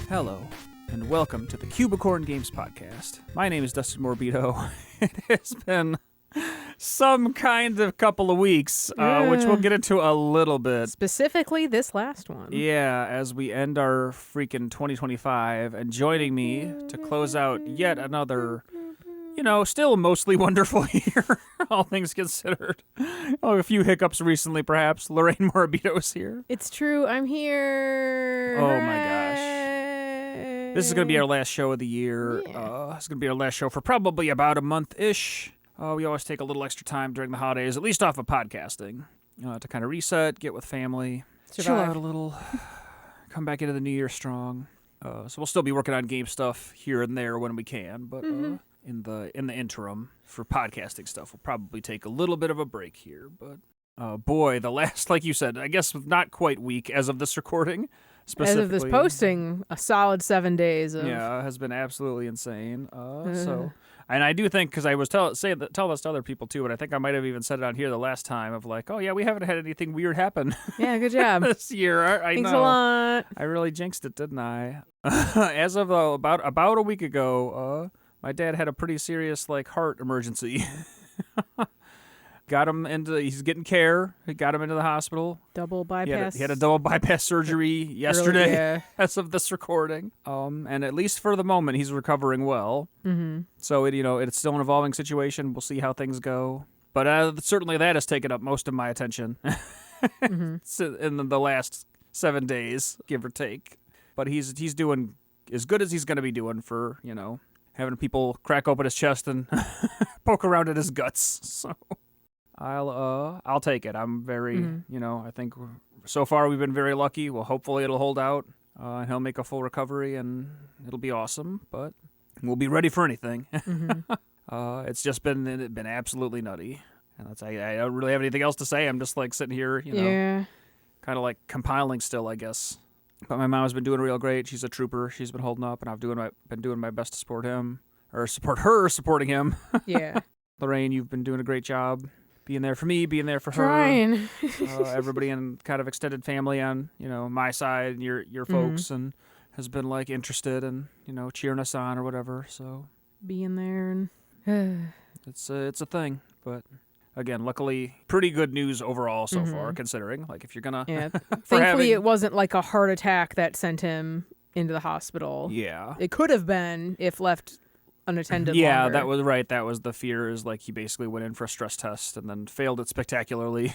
Hello, and welcome to the Cubicorn Games Podcast. My name is Dustin Morbido. It has been some kind of couple of weeks, which we'll get into a little bit. Specifically this last one. Yeah, as we end our freaking 2025, and joining me to close out yet another, still mostly wonderful year, all things considered. Oh, a few hiccups recently, perhaps. Lorraine Morbido is here. It's true, I'm here. Oh my gosh. This is going to be our last show of the year. Yeah. It's going to be our last show for probably about a month-ish. We always take a little extra time during the holidays, at least off of podcasting, to kind of reset, get with family, chill out a little, come back into the new year strong. So we'll still be working on game stuff here and there when we can, but in the interim for podcasting stuff, we'll probably take a little bit of a break here. But boy, the last, like you said, I guess not quite week as of this recording. As of this posting, a solid 7 days of... Yeah, has been absolutely insane. So, and I do think, because I was tell this to other people too, but I think I might have even said it on here the last time of like, oh yeah, we haven't had anything weird happen. Yeah, good job. This year. I Thanks know. a lot. I really jinxed it, didn't I? As of about a week ago, my dad had a pretty serious heart emergency. Got him he's getting care. He got him into the hospital. Double bypass. He had a double bypass surgery yesterday, yeah. as of this recording. And at least for the moment, he's recovering well. Mm-hmm. So it's still an evolving situation. We'll see how things go. But certainly that has taken up most of my attention in the last 7 days, give or take. But he's doing as good as he's going to be doing for having people crack open his chest and poke around at his guts. So. I'll take it. I'm very, I think so far we've been very lucky. Well, hopefully it'll hold out, and he'll make a full recovery, and it'll be awesome. But we'll be ready for anything. It's just been absolutely nutty, and I don't really have anything else to say. I'm just sitting here, kind of compiling still, I guess. But my mom's been doing real great. She's a trooper. She's been holding up, and I've been doing my best to support him or support her supporting him. Yeah. Lorraine, you've been doing a great job. Being there for me, being there for her. Everybody in kind of extended family on, my side and your folks, and has been interested and, cheering us on or whatever. So being there and it's a thing. But again, luckily, pretty good news overall so far, considering if you're gonna thankfully it wasn't a heart attack that sent him into the hospital. Yeah. It could have been if left unattended Yeah, longer. that was right. That was the fear, is he basically went in for a stress test and then failed it spectacularly.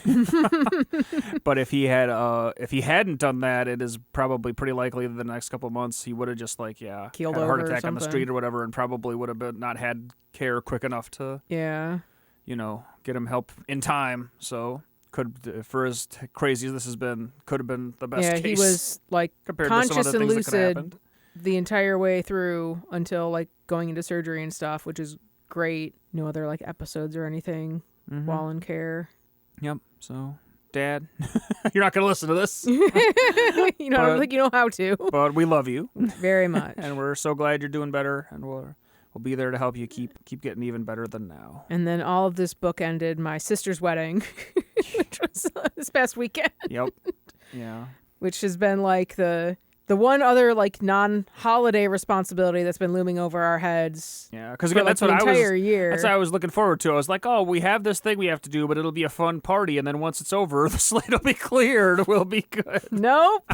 But if he hadn't done that, it is probably pretty likely that the next couple of months he would have just keeled had a heart over attack or on the street or whatever, and probably would have not had care quick enough to get him help in time. So could, for as crazy as this has been, could have been the best case. Yeah, he was compared conscious to some other and things that could have lucid happened. The entire way through until going into surgery and stuff, which is great. No other episodes or anything while in care. Yep. So, Dad, you're not going to listen to this. I don't think you know how to. But we love you very much, and we're so glad you're doing better, and we'll be there to help you keep getting even better than now. And then all of this book ended my sister's wedding, which was this past weekend. Yep. Yeah. Which has been the one other non-holiday responsibility that's been looming over our heads. Yeah, because again, that's what year. That's what I was looking forward to. I was like, oh, we have this thing we have to do, but it'll be a fun party, and then once it's over, the slate will be cleared. We'll be good. Nope.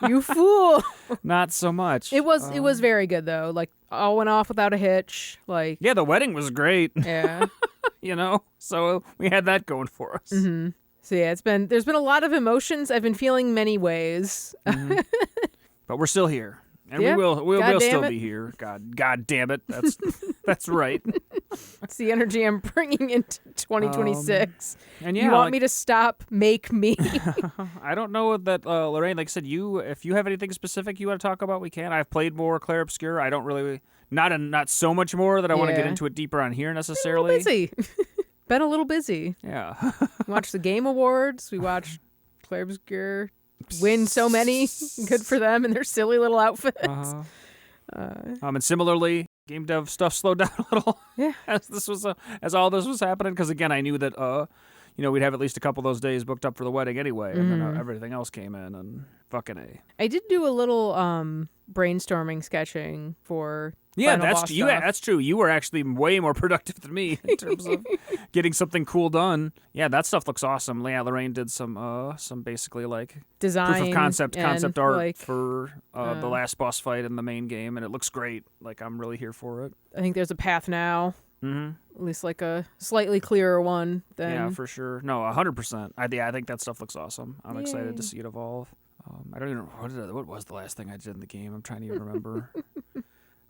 You fool. Not so much. It was very good though. All went off without a hitch. Yeah, the wedding was great. Yeah. So we had that going for us. Mm-hmm. So yeah, there's been a lot of emotions. I've been feeling many ways. But we're still here. And we'll still be here. God damn it. That's right. It's the energy I'm bringing into 2026. And you want me to stop? Make me. I don't know that Lorraine, like I said, if you have anything specific you want to talk about, we can. I've played more Clair Obscur. I don't really not so much more that I want to get into it deeper on here necessarily. Been a little busy. Yeah. We watched the Game Awards. We watched Clair Obscur win so many. Good for them and their silly little outfits. And similarly, game dev stuff slowed down a little. Yeah. As all this was happening, because again, I knew that we'd have at least a couple of those days booked up for the wedding anyway, and then everything else came in, and fucking A. I did do a little brainstorming sketching for Final Boss stuff. That's true. You were actually way more productive than me in terms of getting something cool done. Yeah, that stuff looks awesome. Yeah, Lorraine did some basically like design proof of concept art like, for the last boss fight in the main game, and it looks great. Like, I'm really here for it. I think there's a path now. At least like a slightly clearer one than... Yeah, for sure. No, 100%. I think that stuff looks awesome. I'm excited to see it evolve. I don't even know. What was the last thing I did in the game? I'm trying to even remember.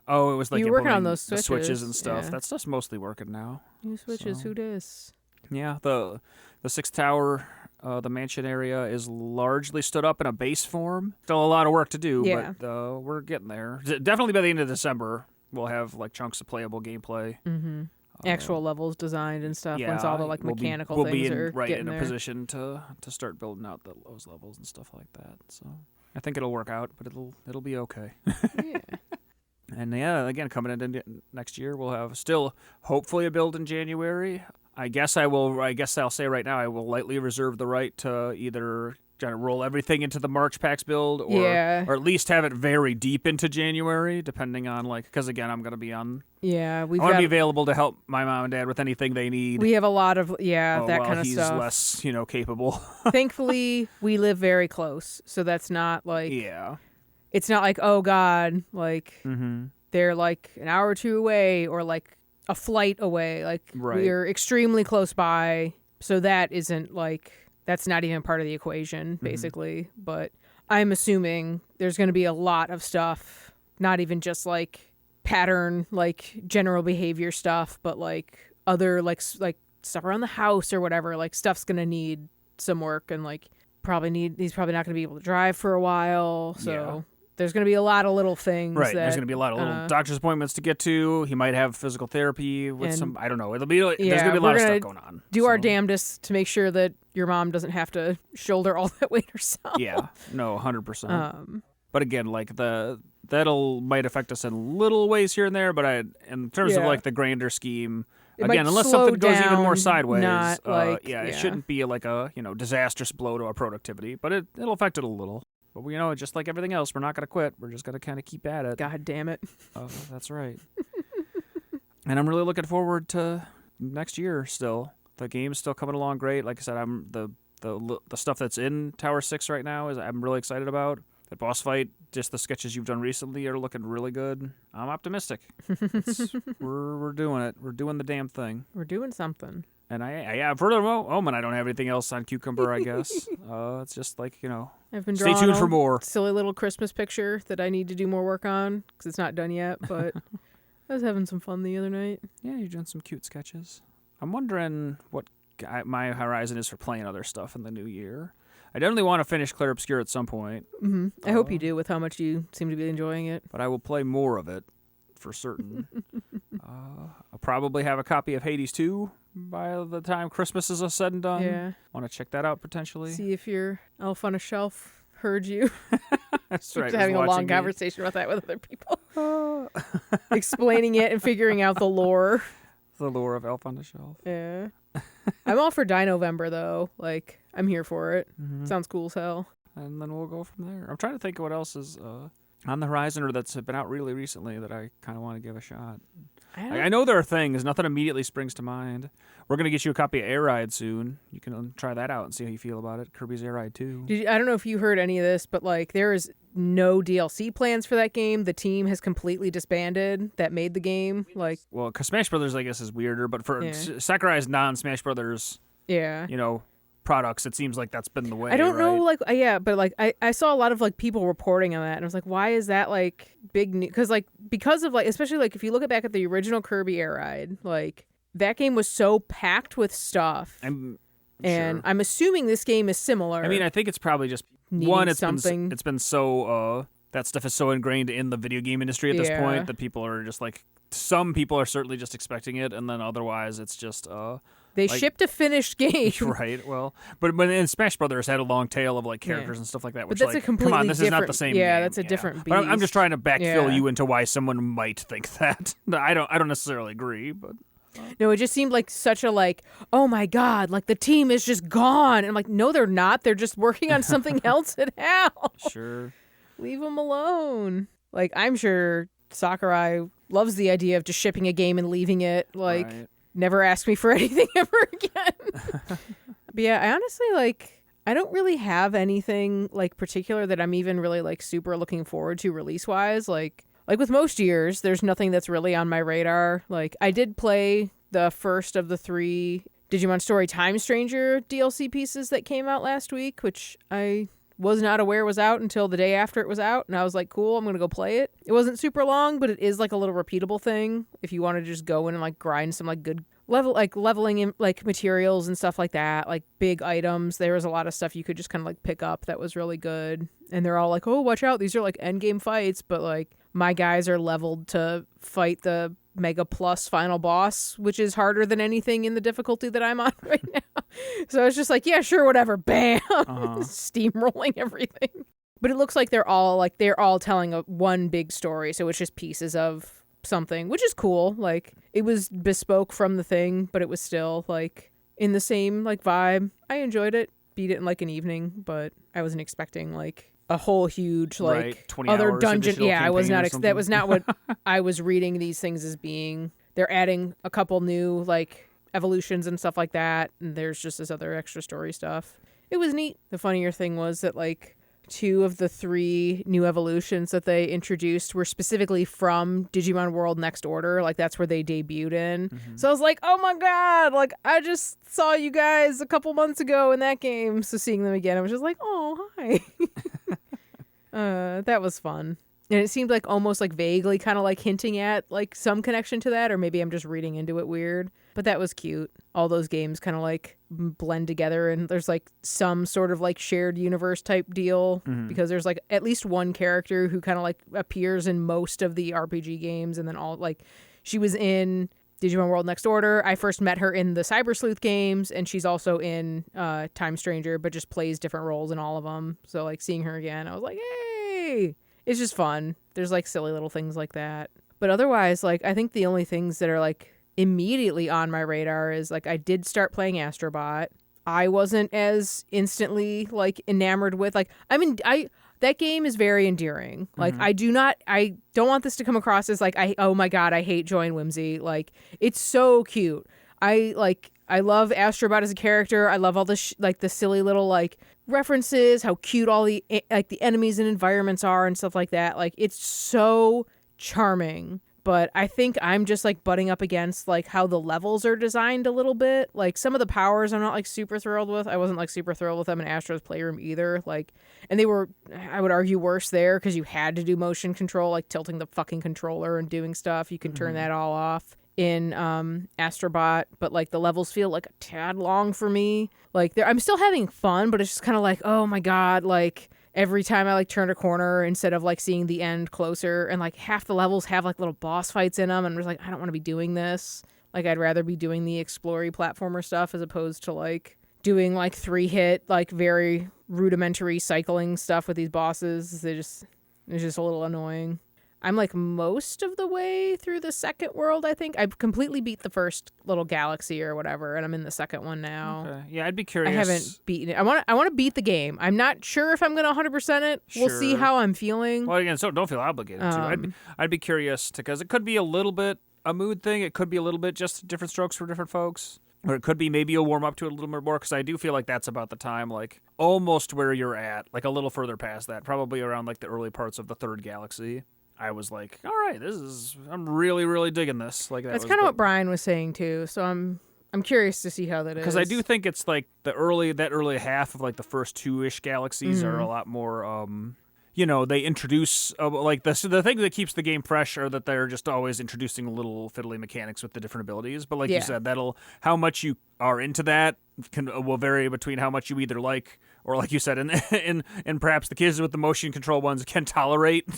Oh, it was like you were working on those the switches and stuff. Yeah. That stuff's mostly working now. New switches, who dis? Yeah, the 6th tower, the mansion area is largely stood up in a base form. Still a lot of work to do, but we're getting there. Definitely by the end of December, we'll have like chunks of playable gameplay. Actual levels designed and stuff. Once all the like mechanical things are in a position to start building out those levels and stuff like that. So I think it'll work out, but it'll be okay. Yeah. And again, coming into next year, we'll have still hopefully a build in January. I guess I'll say right now I will lightly reserve the right to either try to roll everything into the March PAX build or at least have it very deep into January, depending on because again, I'm going to be on. Yeah, I want to be available to help my mom and dad with anything they need. We have a lot of that kind of stuff. He's less, capable. Thankfully, we live very close, so that's not like it's not like, oh God, like they're like an hour or two away or like a flight away. Like we're extremely close by, so that isn't like. That's not even part of the equation, basically. But I'm assuming there's going to be a lot of stuff, not even just like pattern, like general behavior stuff, but like other like stuff around the house or whatever. Like stuff's going to need some work, and like he's probably not going to be able to drive for a while. So there's going to be a lot of little things. Right. There's going to be a lot of little doctor's appointments to get to. He might have physical therapy with some. I don't know. There's going to be a lot of stuff going on. Do our damnedest to make sure that your mom doesn't have to shoulder all that weight herself. Yeah. No, 100%. But again, like that'll might affect us in little ways here and there. But in terms of like the grander scheme. Again, unless something goes even more sideways, it shouldn't be like a disastrous blow to our productivity, but it'll affect it a little. But just like everything else, we're not going to quit. We're just going to kind of keep at it. God damn it. That's right. And I'm really looking forward to next year still. The game's still coming along great. Like I said, I'm the stuff that's in Tower 6 right now I'm really excited about. The boss fight, just the sketches you've done recently are looking really good. I'm optimistic. We're doing it. We're doing the damn thing. We're doing something. And for the moment, I don't have anything else on Cucumber, I guess. It's just like, I've been stay tuned for more. Silly little Christmas picture that I need to do more work on because it's not done yet, but I was having some fun the other night. Yeah, you're doing some cute sketches. I'm wondering what my horizon is for playing other stuff in the new year. I definitely want to finish Clair Obscur at some point. I hope you do with how much you seem to be enjoying it. But I will play more of it for certain. I'll probably have a copy of Hades 2 by the time Christmas is said and done. Yeah. Want to check that out potentially. See if your elf on a shelf heard you. That's right. Having a long conversation about that with other people. Explaining it and figuring out the lore. The lore of Elf on the Shelf. Yeah. I'm all for Dinovember though. Like, I'm here for it. Sounds cool as hell. And then we'll go from there. I'm trying to think of what else is on the horizon or that's been out really recently that I kind of want to give a shot. I know there are things. Nothing immediately springs to mind. We're going to get you a copy of Air Ride soon. You can try that out and see how you feel about it. Kirby's Air Ride 2. I don't know if you heard any of this, but like there is no DLC plans for that game. The team has completely disbanded that made the game. Like, well, because Smash Brothers, I guess, is weirder, but for Sakurai's non-Smash Brothers, products, it seems like that's been the way. I don't know, but like I saw a lot of like people reporting on that, and I was like, why is that like big news? Because of like, especially like if you look back at the original Kirby Air Ride, like that game was so packed with stuff. I'm assuming this game is similar. I mean, I think it's probably just it's been so that stuff is so ingrained in the video game industry at this point that people are just like, some people are certainly just expecting it, and then otherwise it's just they shipped a finished game. Right, well, but in Smash Brothers had a long tail of like characters and stuff like that, which but that's like, a completely come on, this is not the same game. That's a different beast. But I'm just trying to backfill you into why someone might think that. I don't necessarily agree, but No, it just seemed like such a like, oh my God, like the team is just gone. And I'm like, no, they're not. They're just working on something else at Hal. Sure. Leave them alone. Like, I'm sure Sakurai loves the idea of just shipping a game and leaving it. Like, never ask me for anything ever again. But yeah, I honestly, like, I don't really have anything, like, particular that I'm even really, like, super looking forward to release-wise. Like with most years, there's nothing that's really on my radar. Like, I did play the first of the 3 Digimon Story Time Stranger DLC pieces that came out last week, which I was not aware was out until the day after it was out, and I was like, cool, I'm gonna go play it. It wasn't super long, but it is like a little repeatable thing if you want to just go in and like grind some like good leveling in like materials and stuff like that, like big items. There was a lot of stuff you could just kind of like pick up that was really good, and they're all like, oh, watch out, these are like end game fights, but like my guys are leveled to fight the Mega Plus final boss, which is harder than anything in the difficulty that I'm on right now. So I was just like, yeah, sure, whatever. Bam. Steamrolling everything. But it looks like they're all telling one big story. So it's just pieces of something, which is cool. Like, it was bespoke from the thing, but it was still like in the same like vibe. I enjoyed it. Beat it in like an evening, but I wasn't expecting like a whole huge like 20 other hours dungeon. Yeah, I was not. That That was not what I was reading these things as being. They're adding a couple new like evolutions and stuff like that, and there's just this other extra story stuff. It was neat. The funnier thing was that like 2 of the 3 new evolutions that they introduced were specifically from Digimon World Next Order. Like, that's where they debuted in. So I was like, oh my God, like I just saw you guys a couple months ago in that game. So seeing them again, I was just like, oh, hi. That was fun. And it seemed like almost like vaguely kind of like hinting at like some connection to that, or maybe I'm just reading into it weird. But that was cute. All those games kind of like blend together, and there's like some sort of like shared universe type deal because there's like at least one character who kind of like appears in most of the RPG games, and then all like she was in Digimon World Next Order. I first met her in the Cyber Sleuth games, and she's also in Time Stranger, but just plays different roles in all of them. So like seeing her again, I was like, hey, it's just fun. There's like silly little things like that. But otherwise, like I think the only things that are like immediately on my radar is like I did start playing Astrobot. I wasn't as instantly like enamored with like that game is very endearing. Like I don't want this to come across as like oh my God, I hate Joy and Whimsy. Like it's so cute. I love Astrobot as a character. I love all the like the silly little like references, how cute all the like the enemies and environments are and stuff like that. Like it's so charming. But I think I'm just like butting up against like how the levels are designed a little bit. Like some of the powers I'm not like super thrilled with. I wasn't like super thrilled with them in Astro's Playroom either. Like, and they were, I would argue, worse there because you had to do motion control, like tilting the fucking controller and doing stuff. You can turn that all off in Astrobot, but like the levels feel like a tad long for me. Like I'm still having fun, but it's just kind of like, oh my God, like every time I like turn a corner instead of like seeing the end closer, and like half the levels have like little boss fights in them, and I'm just like, I don't want to be doing this. Like I'd rather be doing the explory platformer stuff as opposed to like doing like 3-hit like very rudimentary cycling stuff with these bosses. It's just a little annoying. I'm like most of the way through the second world, I think. I've completely beat the first little galaxy or whatever, and I'm in the second one now. Okay. Yeah, I'd be curious. I haven't beaten it. I want to beat the game. I'm not sure if I'm going to 100% it. We'll see how I'm feeling. Well, again, so don't feel obligated to. I'd be curious because it could be a little bit a mood thing. It could be a little bit just different strokes for different folks. Or it could be maybe a warm up to it a little bit more, because I do feel like that's about the time, like almost where you're at, like a little further past that, probably around like the early parts of the third galaxy. I was like, all right, I'm really, really digging this. Like that's kind of what Brian was saying too. So I'm curious to see how that is. Because I do think it's like that early half of like the first 2-ish galaxies are a lot more, they introduce like the thing that keeps the game fresh are that they're just always introducing little fiddly mechanics with the different abilities. But like you said, how much you are into that will vary between how much you either like, or like you said, and perhaps the kids with the motion control ones can tolerate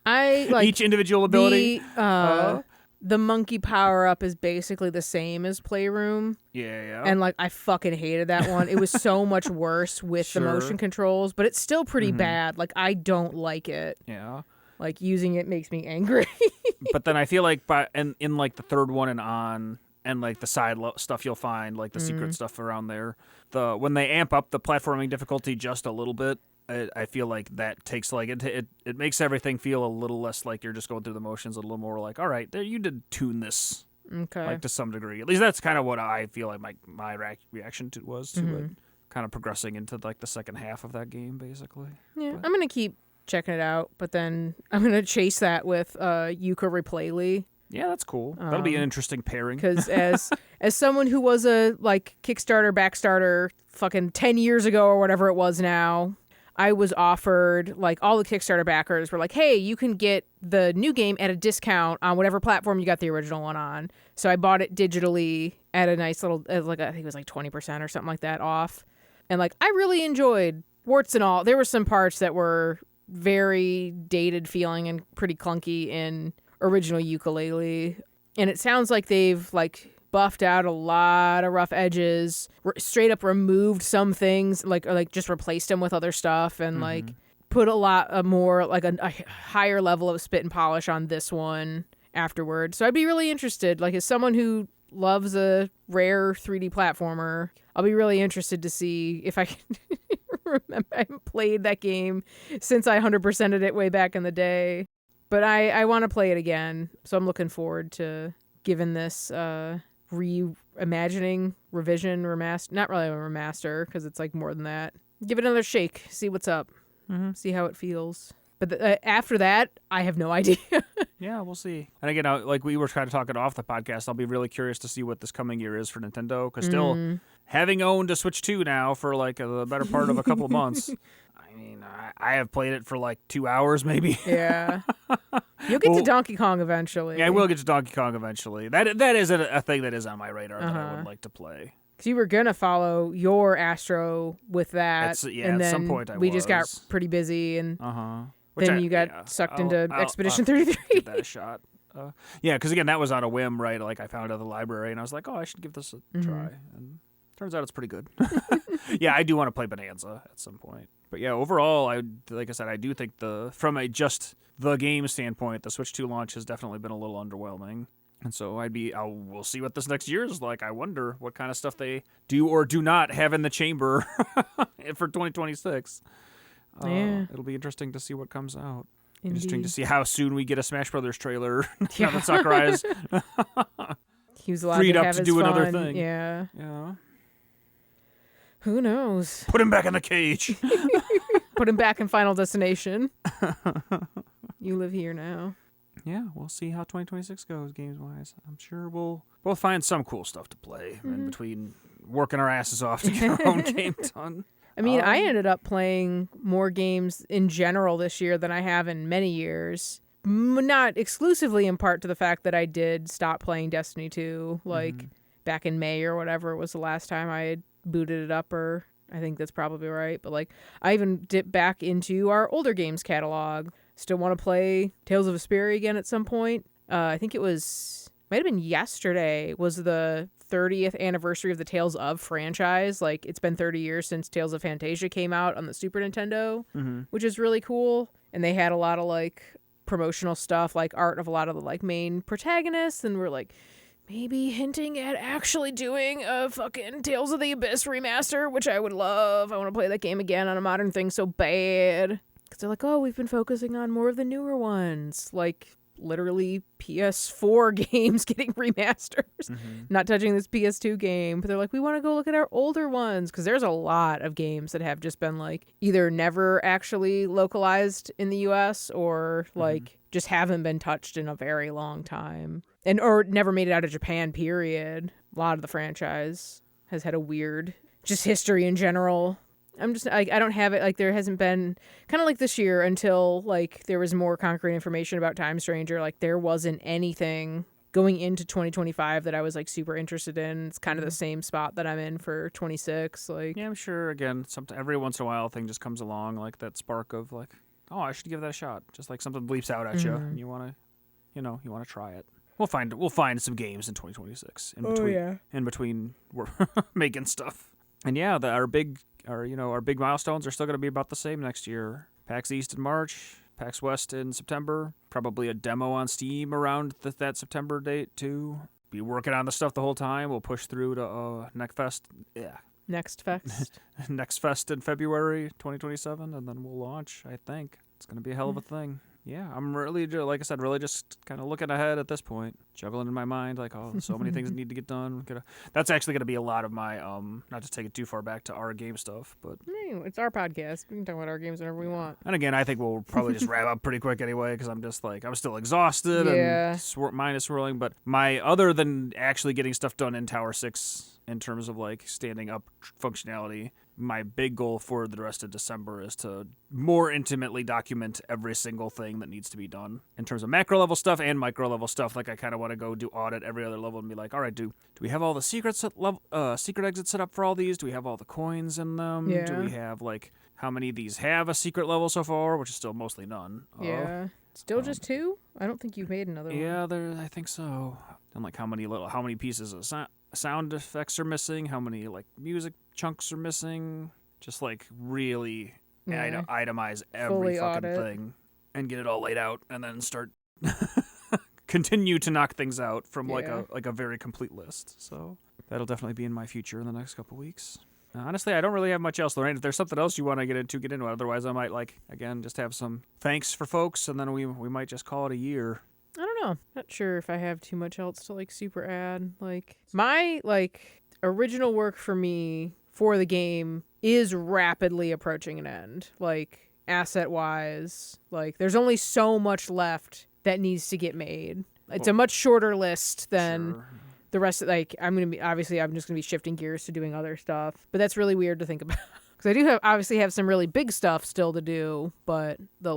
I like each individual ability. The monkey power up is basically the same as Playroom. Yeah. And like I fucking hated that one. It was so much worse with the motion controls, but it's still pretty bad. Like I don't like it. Yeah. Like using it makes me angry. But then I feel like in like the third one and on, and like the side stuff you'll find, like the secret stuff around there. When they amp up the platforming difficulty just a little bit, I feel like that takes like it makes everything feel a little less like you're just going through the motions, a little more like, all right, there, you did tune this, like to some degree. At least that's kind of what I feel like my reaction to was to it, kind of progressing into like the second half of that game, basically. Yeah, I'm gonna keep checking it out, but then I'm gonna chase that with Yooka-Replay-Ly. Yeah, that's cool. That'll be an interesting pairing. Because as someone who was a like Kickstarter backstarter fucking 10 years ago or whatever it was now, I was offered, like, all the Kickstarter backers were like, hey, you can get the new game at a discount on whatever platform you got the original one on. So I bought it digitally at a nice little, like, I think it was like 20% or something like that off. And, like, I really enjoyed, warts and all. There were some parts that were very dated feeling and pretty clunky in original Yooka-Laylee. And it sounds like they've, like, buffed out a lot of rough edges, straight up removed some things, like just replaced them with other stuff, and like put a lot more, like a higher level of spit and polish on this one afterward. So I'd be really interested, like as someone who loves a rare 3D platformer, I'll be really interested to see if I can remember. I haven't played that game since I 100%ed it way back in the day, but I want to play it again, so I'm looking forward to giving this reimagining, revision, remaster, not really a remaster because it's like more than that. Give it another shake, see what's up, see how it feels. But after that, I have no idea. Yeah, we'll see. And again, like we were trying to talk it off the podcast, I'll be really curious to see what this coming year is for Nintendo, because still having owned a Switch 2 now for like the better part of a couple of months, I mean, I have played it for like 2 hours maybe. Yeah. You'll get to Donkey Kong eventually. Yeah, I will get to Donkey Kong eventually. That is a thing that is on my radar that I would like to play. Because you were going to follow your Astro with that. And at some point we just got pretty busy, and then you got sucked into Expedition 33. Give that a shot. Yeah, because again, that was on a whim, right? Like I found it at the library, and I was like, oh, I should give this a try. And turns out it's pretty good. Yeah, I do want to play Bonanza at some point. But yeah, overall, like I said, I do think from just the game standpoint, the Switch 2 launch has definitely been a little underwhelming. And so we'll see what this next year is like. I wonder what kind of stuff they do or do not have in the chamber for 2026. Yeah. It'll be interesting to see what comes out. Indeed. Interesting to see how soon we get a Smash Brothers trailer. Now that Sakurai is he was allowed freed to up have to his do fun. another thing. Yeah. Yeah. Who knows? Put him back in the cage. Put him back in Final Destination. You live here now. Yeah, we'll see how 2026 goes games-wise. I'm sure we'll find some cool stuff to play in between working our asses off to get our own game done. I mean, I ended up playing more games in general this year than I have in many years. Not exclusively in part to the fact that I did stop playing Destiny 2, like back in May or whatever was the last time I had booted it up, or I think that's probably right. But like, I even dipped back into our older games catalog. Still want to play Tales of Vesperia again at some point. I think might have been yesterday was the 30th anniversary of the Tales of franchise. Like, it's been 30 years since Tales of Fantasia came out on the Super Nintendo, which is really cool. And they had a lot of like promotional stuff, like art of a lot of the like main protagonists, and we're like maybe hinting at actually doing a fucking Tales of the Abyss remaster, which I would love. I want to play that game again on a modern thing so bad. Because they're like, oh, we've been focusing on more of the newer ones. Like, literally PS4 games getting remasters. Not touching this PS2 game. But they're like, we want to go look at our older ones. Because there's a lot of games that have just been, like, either never actually localized in the U.S. or, like, just haven't been touched in a very long time. Or never made it out of Japan, period. A lot of the franchise has had a weird, just history in general. I'm just, like, I don't have it, like, there hasn't been, kind of like this year until, like, there was more concrete information about Time Stranger, like, there wasn't anything going into 2025 that I was, like, super interested in. It's kind of the same spot that I'm in for 26, like. Yeah, I'm sure, again, every once in a while a thing just comes along, like, that spark of, like, oh, I should give that a shot. Just, like, something leaps out at you, and you want to try it. We'll find some games in 2026 in between we're making stuff. And yeah, our big milestones are still going to be about the same next year. PAX East in March, PAX West in September, probably a demo on Steam around that September date too. be working on the stuff the whole time. We'll push through to Next Fest. Yeah. Next Fest. Next Fest in February 2027, and then we'll launch, I think. It's going to be a hell of a thing. Yeah, I'm really, like I said, really just kind of looking ahead at this point, juggling in my mind, like, oh, so many things that need to get done. That's actually going to be a lot of my, not to take it too far back to our game stuff, but... It's our podcast. We can talk about our games whenever we want. And again, I think we'll probably just wrap up pretty quick anyway, because I'm just like, I'm still exhausted and mind is swirling, but other than actually getting stuff done in Tower 6 in terms of, like, standing up functionality, my big goal for the rest of December is to more intimately document every single thing that needs to be done in terms of macro level stuff and micro level stuff. Like, I kind of want to go do audit every other level and be like, all right, do we have all the secret exits set up for all these? Do we have all the coins in them? Yeah. Do we have, like, how many of these have a secret level so far, which is still mostly none. Yeah. Still just 2? I don't think you've made another one. Yeah, I think so. And, like, how many pieces of sound effects are missing, how many, like, music chunks are missing, just, like, really itemize every fucking thing and get it all laid out and then start continue to knock things out from like a very complete list. So that'll definitely be in my future in the next couple weeks. Honestly, I don't really have much else, Lorraine. If there's something else you want to get into it. Otherwise, I might, like, again, just have some thanks for folks, and then we might just call it a year. I don't know. Not sure if I have too much else to, like, super add. Like, my, like, original work for me for the game is rapidly approaching an end. Like, asset-wise. Like, there's only so much left that needs to get made. It's a much shorter list than the rest of, like, I'm just going to be shifting gears to doing other stuff. But that's really weird to think about. Because I do obviously have some really big stuff still to do, but the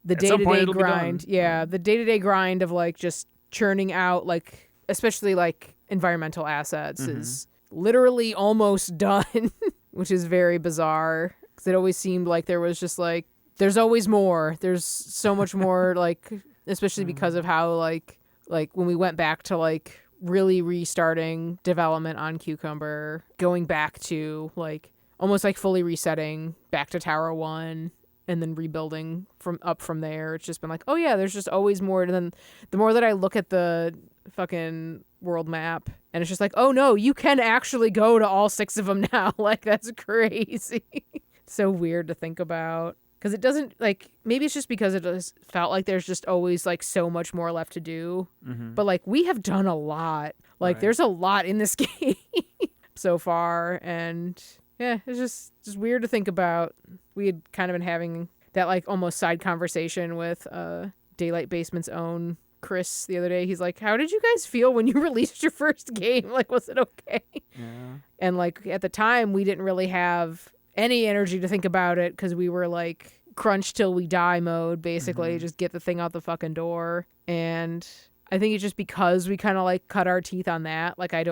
day-to-day grind, the day-to-day grind of, like, just churning out, like, especially, like, environmental assets is literally almost done, which is very bizarre, because it always seemed like there was just, like, there's always more. There's so much more, like, especially because of how, like when we went back to, like, really restarting development on Cucumber, going back to, like, almost like fully resetting back to Tower 1 and then rebuilding from there. It's just been like, oh yeah, there's just always more. And then the more that I look at the fucking world map, and it's just like, oh no, you can actually go to all 6 of them now. Like, that's crazy. So weird to think about. Because it doesn't, like, maybe it's just because it just felt like there's just always, like, so much more left to do. But, like, we have done a lot. Like, there's a lot in this game so far. And, yeah, it's just weird to think about. We had kind of been having that, like, almost side conversation with Daylight Basement's own Chris the other day. He's like, how did you guys feel when you released your first game? Like, was it okay? Yeah. And, like, at the time, we didn't really have any energy to think about it because we were, like, crunch till we die mode, basically. Just get the thing out the fucking door. And I think it's just because we kind of, like, cut our teeth on that. Like, I'm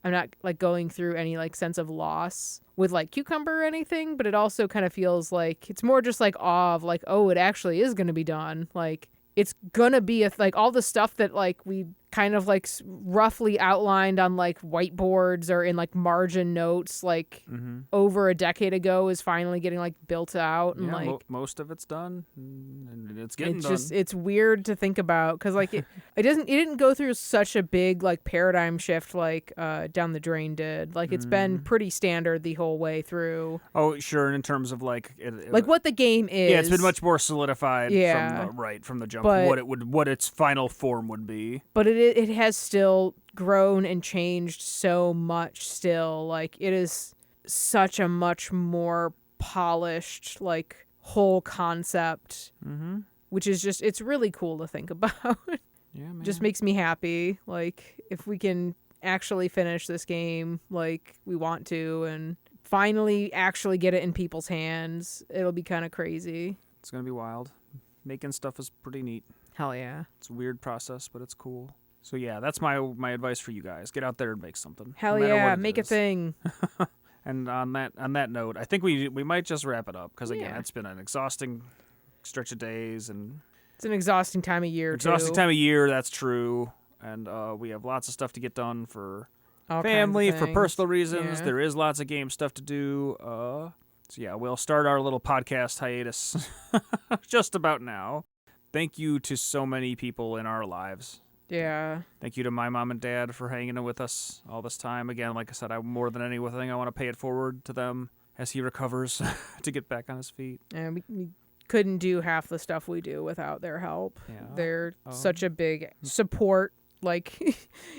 not, like, going through any, like, sense of loss with, like, Cucumber or anything, but it also kind of feels like it's more just, like, awe of, like, oh, it actually is going to be done. Like, it's going to be like all the stuff that, like, we kind of, like, roughly outlined on, like, whiteboards or in, like, margin notes, like, over a decade ago is finally getting, like, built out. And, like, most of it's done, and it's getting done. It's weird to think about, because, like, it didn't go through such a big, like, paradigm shift like Down the Drain did. Like, it's been pretty standard the whole way through. Oh, sure, and in terms of, like... like, what the game is. Yeah, it's been much more solidified from the jump, what its final form would be. But it has still grown and changed so much still. Like, it is such a much more polished, like, whole concept, which is just, it's really cool to think about. Yeah, man. Just makes me happy. Like, if we can actually finish this game like we want to and finally actually get it in people's hands, it'll be kind of crazy. It's going to be wild. Making stuff is pretty neat. Hell yeah. It's a weird process, but it's cool. So yeah, that's my advice for you guys. Get out there and make something. Hell yeah, make a thing. And on that note, I think we might just wrap it up, because again, it's been an exhausting stretch of days, and it's an exhausting time of year. Time of year, that's true. And we have lots of stuff to get done for all family, for personal reasons. Yeah. There is lots of game stuff to do. So yeah, we'll start our little podcast hiatus just about now. Thank you to so many people in our lives. Yeah. Thank you to my mom and dad for hanging with us all this time. Again, like I said, more than anything, I want to pay it forward to them as he recovers to get back on his feet. And we couldn't do half the stuff we do without their help. Yeah. They're such a big support. Like,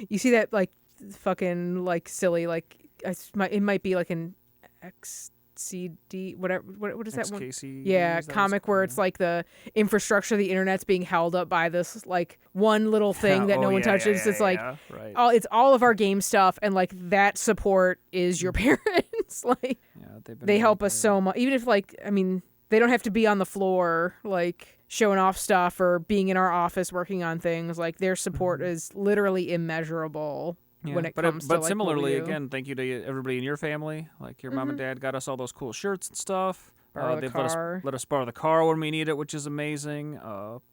you see that, like, fucking, like, silly, like, it might be like an XCD, whatever. What is that one? XKC. Yeah, comic where it's like the infrastructure of the internet's being held up by this, like, one little thing that no one touches. It's like, right. it's all of our game stuff, and, like, that support is your parents. Like, they help us so much. Even if, like, I mean, they don't have to be on the floor, like, showing off stuff or being in our office working on things. Like, their support is literally immeasurable. Yeah, when it comes to, but like, similarly, again, thank you to everybody in your family. Like your mom and dad got us all those cool shirts and stuff. They've let us borrow the car when we need it, which is amazing.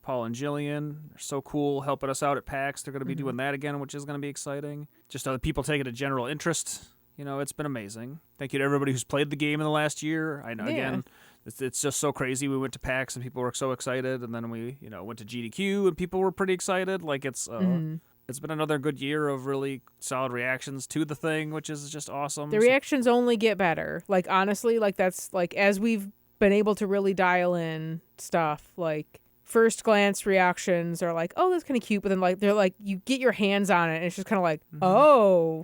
Paul and Jillian are so cool, helping us out at PAX. They're going to be doing that again, which is going to be exciting. Just other people taking a general interest. You know, it's been amazing. Thank you to everybody who's played the game in the last year. I know, again, it's just so crazy. We went to PAX and people were so excited, and then we, went to GDQ and people were pretty excited. Like it's been another good year of really solid reactions to the thing, which is just awesome. The reactions only get better. Like, honestly, like, that's, like, as we've been able to really dial in stuff, like, first glance reactions are like, oh, that's kind of cute. But then, like, they're like, you get your hands on it, and it's just kind of like,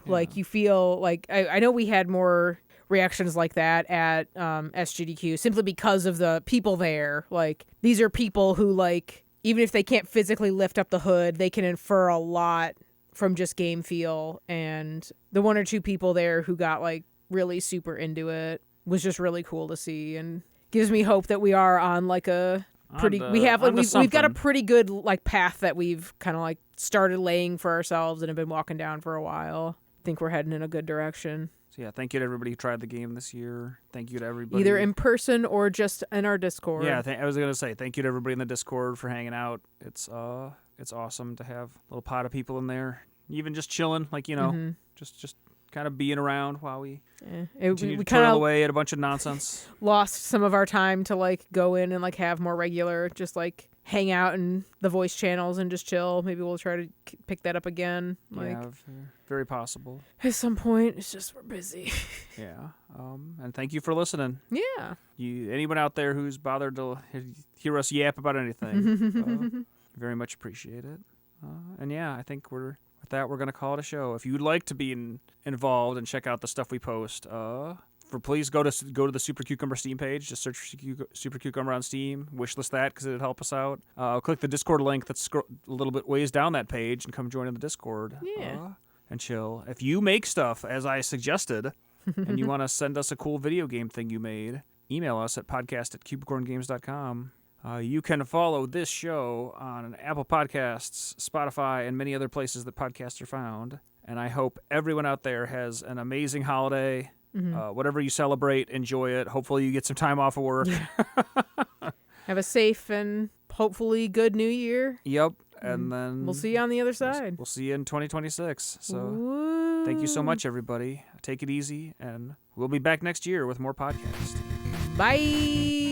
like, you feel like, I know we had more reactions like that at SGDQ simply because of the people there. Like, these are people who, like, even if they can't physically lift up the hood, they can infer a lot from just game feel. And the one or two people there who got, like, really super into it was just really cool to see, and gives me hope that we are on, like, a pretty we've got a pretty good, like, path that we've kind of, like, started laying for ourselves and have been walking down for a while. I think we're heading in a good direction. So yeah, thank you to everybody who tried the game this year. Thank you to everybody. Either in person or just in our Discord. Yeah, I was going to say thank you to everybody in the Discord for hanging out. It's awesome to have a little pot of people in there, even just chilling, like, just kind of being around while we continue to toil away at a bunch of nonsense. Lost some of our time to, like, go in and, like, have more regular, just, like, hang out in the voice channels and just chill. Maybe we'll try to pick that up again. Like, yeah, very possible. At some point, it's just we're busy. Yeah. And thank you for listening. Yeah. Anyone out there who's bothered to hear us yap about anything, very much appreciate it. And yeah, I think with that we're going to call it a show. If you'd like to be involved and check out the stuff we post, please go to the Super Cucumber Steam page. Just search for Super Cucumber on Steam. Wishlist that because it'd help us out. Click the Discord link that's a little bit ways down that page and come join in the Discord. Yeah. And chill. If you make stuff, as I suggested, and you want to send us a cool video game thing you made, email us at podcast@cubicorngames.com. You can follow this show on Apple Podcasts, Spotify, and many other places that podcasts are found. And I hope everyone out there has an amazing holiday. Whatever you celebrate, enjoy it. Hopefully you get some time off of work. Have a safe and hopefully good new year. Yep. And then we'll see you on the other side. We'll see you in 2026. So Thank you so much, everybody. Take it easy, and we'll be back next year with more podcasts. Bye.